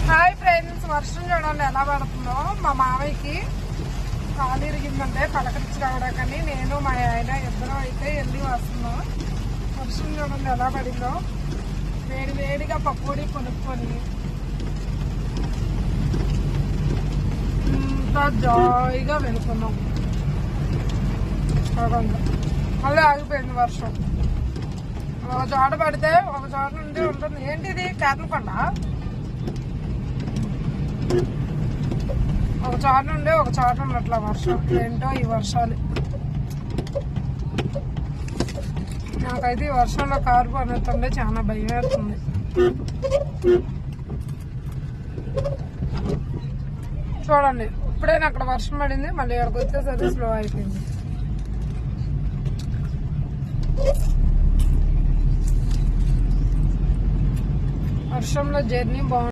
Hi friends, వర్షం చూడండి ఎలా పడుతుందో. మా మామయ్యకి కాలు ఇరిగిందంటే పలకరించి రావడాకని నేను మా ఆయన ఇద్దరం అయితే వెళ్ళి వస్తున్నాం. వర్షం చూడండి ఎలా పడిందో. వేడి వేడిగా పకోడీ కొనుక్కొని ఇంత జాయిగా వెళ్తున్నాం. చూడండి మళ్ళీ ఆగిపోయింది వర్షం. ఒక చోట పడితే ఒక చోట నుండి ఉంటుంది. ఏంటిది కేతలకొండ? ఒక చోట నుండి ఒక చోట ఉన్నట్ల వర్షం. ఏంటో ఈ వర్షాలు. నాకైతే ఈ వర్షంలో కారు పడుతుండే చాలా భయం వేస్తుంది. చూడండి ఇప్పుడే అక్కడ వర్షం పడింది, మళ్ళీ ఇక్కడికి వచ్చేసరికి స్లో అయిపోయింది. వర్షంలో జర్నీ బాగుంది.